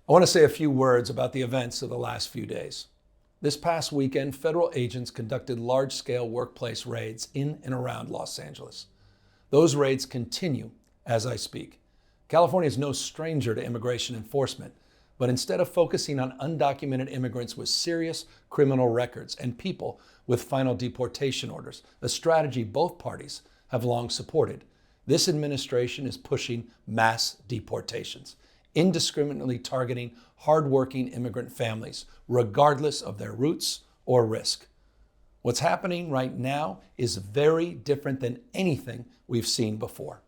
I want to say a few words about the events of the last few days. This past weekend, federal agents conducted large-scale workplace raids in and around Los Angeles. Those raids continue as I speak. California is no stranger to immigration enforcement, but instead of focusing on undocumented immigrants with serious criminal records and people with final deportation orders, a strategy both parties have long supported, this administration is pushing mass deportations, indiscriminately targeting hardworking immigrant families, regardless of their roots or risk. What's happening right now is very different than anything we've seen before.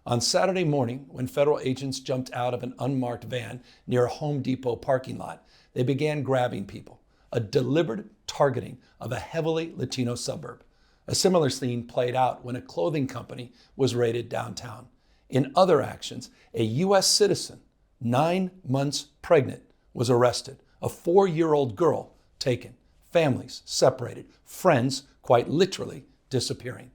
On Saturday morning, when federal agents jumped out of an unmarked van near a Home Depot parking lot, they began grabbing people, a deliberate targeting of a heavily Latino suburb. A similar scene played out when a clothing company was raided downtown. In other actions, a U.S. citizen, 9 months pregnant, was arrested. A 4-year-old girl taken. Families separated. Friends quite literally disappearing.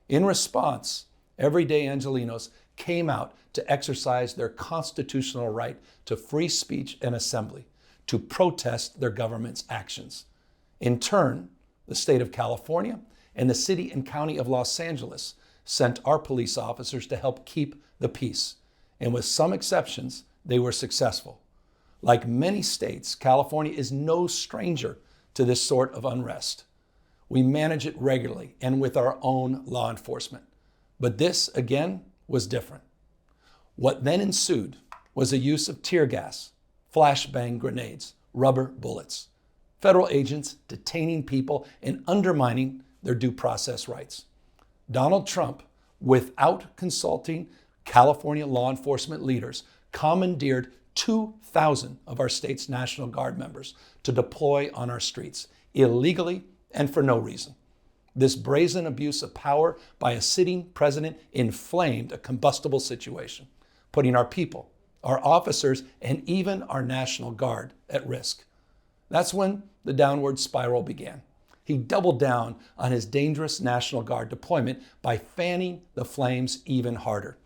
In response, everyday Angelenos came out to exercise their constitutional right to free speech and assembly, to protest their government's actions. In turn, the state of California and the city and county of Los Angeles sent our police officers to help keep the peace. And with some exceptions, they were successful. Like many states, California is no stranger to this sort of unrest. We manage it regularly and with our own law enforcement. But this, again, was different. What then ensued was the use of tear gas, flashbang grenades, rubber bullets, federal agents detaining people and undermining their due process rights. Donald Trump, without consulting California law enforcement leaders, commandeered 2,000 of our state's National Guard members to deploy on our streets, illegally and for no reason. This brazen abuse of power by a sitting president inflamed a combustible situation, putting our people, our officers, and even our National Guard at risk. That's when the downward spiral began. He doubled down on his dangerous National Guard deployment by fanning the flames even harder.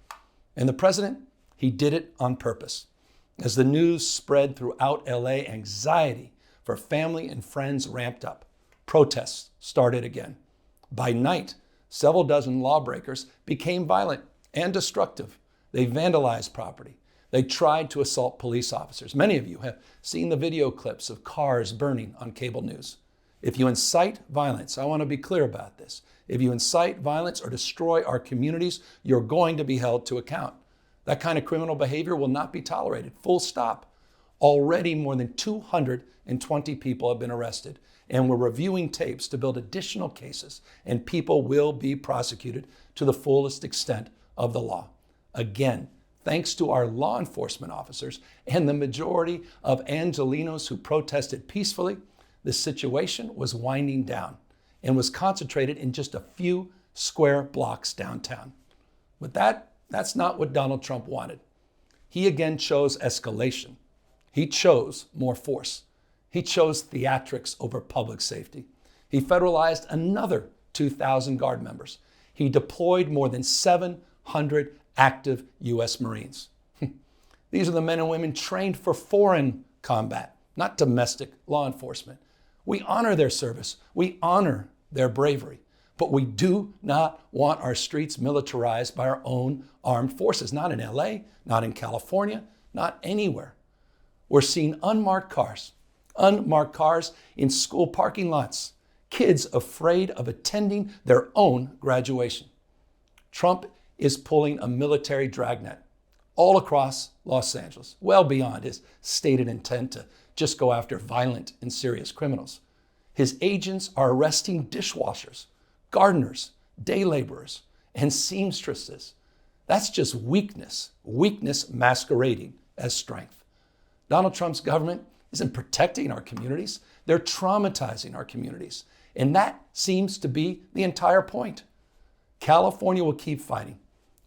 And the president, he did it on purpose. As the news spread throughout LA, anxiety for family and friends ramped up. Protests started again. By night, several dozen lawbreakers became violent and destructive. They vandalized property. They tried to assault police officers. Many of you have seen the video clips of cars burning on cable news. If you incite violence, I want to be clear about this. If you incite violence or destroy our communities, you're going to be held to account. That kind of criminal behavior will not be tolerated. Full stop. Already more than 220 people have been arrested, and we're reviewing tapes to build additional cases, and people will be prosecuted to the fullest extent of the law. Again, thanks to our law enforcement officers and the majority of Angelenos who protested peacefully, the situation was winding down and was concentrated in just a few square blocks downtown. But that's not what Donald Trump wanted. He again chose escalation. He chose more force. He chose theatrics over public safety. He federalized another 2,000 Guard members. He deployed more than 700 active U.S. Marines. These are the men and women trained for foreign combat, not domestic law enforcement. We honor their service. We honor their bravery. But we do not want our streets militarized by our own armed forces, not in LA, not in California, not anywhere. We're seeing unmarked cars in school parking lots, kids afraid of attending their own graduation. Trump is pulling a military dragnet all across Los Angeles, well beyond his stated intent to just go after violent and serious criminals. His agents are arresting dishwashers, gardeners, day laborers, and seamstresses. That's just weakness masquerading as strength. Donald Trump's government isn't protecting our communities. They're traumatizing our communities. And that seems to be the entire point. California will keep fighting.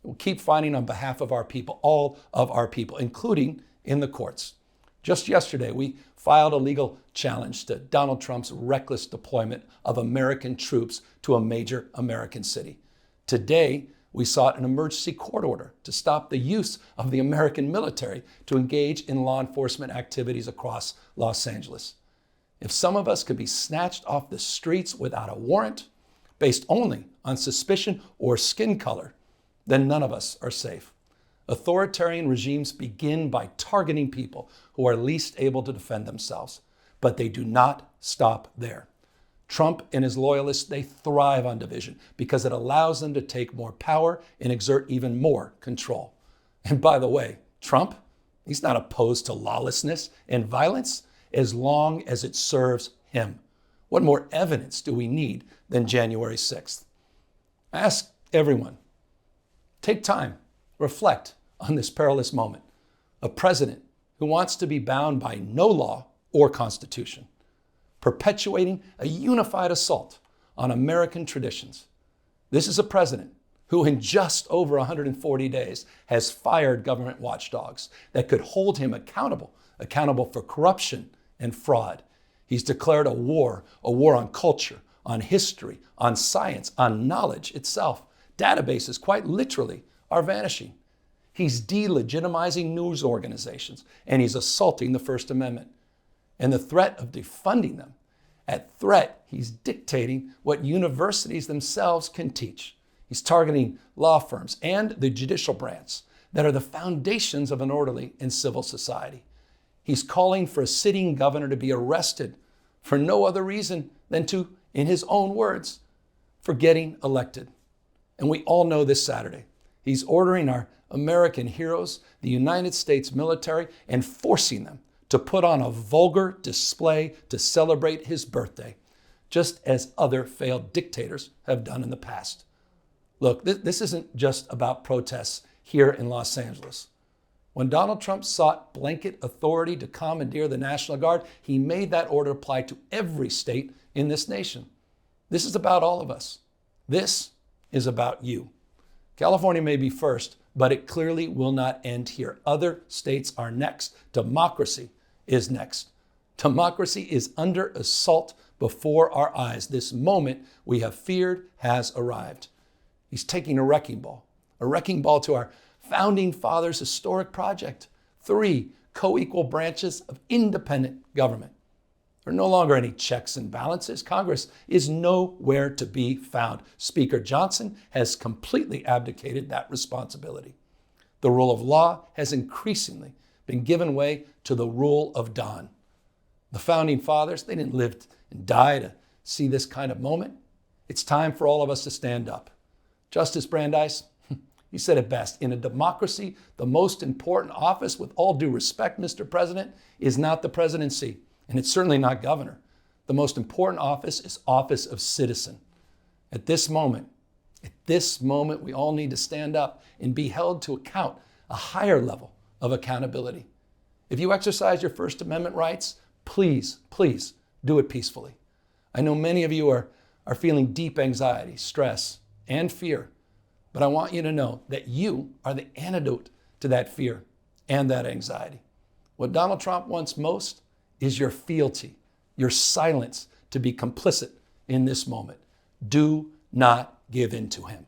We'll keep fighting on behalf of our people, all of our people, including in the courts. Just yesterday, we filed a legal challenge to Donald Trump's reckless deployment of American troops to a major American city. Today, we sought an emergency court order to stop the use of the American military to engage in law enforcement activities across Los Angeles. If some of us could be snatched off the streets without a warrant, based only on suspicion or skin color, then none of us are safe. Authoritarian regimes begin by targeting people who are least able to defend themselves, but they do not stop there. Trump and his loyalists, they thrive on division because it allows them to take more power and exert even more control. And by the way, Trump, he's not opposed to lawlessness and violence as long as it serves him. What more evidence do we need than January 6th? I ask everyone, take time, reflect on this perilous moment. A president who wants to be bound by no law or constitution, perpetuating a unified assault on American traditions. This is a president who in just over 140 days has fired government watchdogs that could hold him accountable for corruption and fraud. He's declared a war on culture, on history, on science, on knowledge itself. Databases, quite literally, are vanishing. He's delegitimizing news organizations, and he's assaulting the First Amendment. And the threat of defunding them, at threat, he's dictating what universities themselves can teach. He's targeting law firms and the judicial branch that are the foundations of an orderly and civil society. He's calling for a sitting governor to be arrested for no other reason than to, in his own words, for getting elected. And we all know this Saturday, he's ordering our American heroes, the United States military, and forcing them to put on a vulgar display to celebrate his birthday, just as other failed dictators have done in the past. Look, this isn't just about protests here in Los Angeles. When Donald Trump sought blanket authority to commandeer the National Guard, he made that order apply to every state in this nation. This is about all of us. This is about you. California may be first, but it clearly will not end here. Other states are next. Democracy is next. Democracy is under assault before our eyes. This moment we have feared has arrived. He's taking a wrecking ball to our founding fathers' historic project. 3 co-equal branches of independent government. There are no longer any checks and balances. Congress is nowhere to be found. Speaker Johnson has completely abdicated that responsibility. The rule of law has increasingly been given way to the rule of Don. The founding fathers, they didn't live and die to see this kind of moment. It's time for all of us to stand up. Justice Brandeis, he said it best. In a democracy, the most important office, with all due respect, Mr. President, is not the presidency, and it's certainly not governor. The most important office is office of citizen. At this moment, we all need to stand up and be held to account, a higher level of accountability. If you exercise your First Amendment rights, please do it peacefully. I know many of you are feeling deep anxiety, stress, and fear, but I want you to know that you are the antidote to that fear and that anxiety. What Donald Trump wants most is your fealty, your silence to be complicit in this moment. Do not give in to him.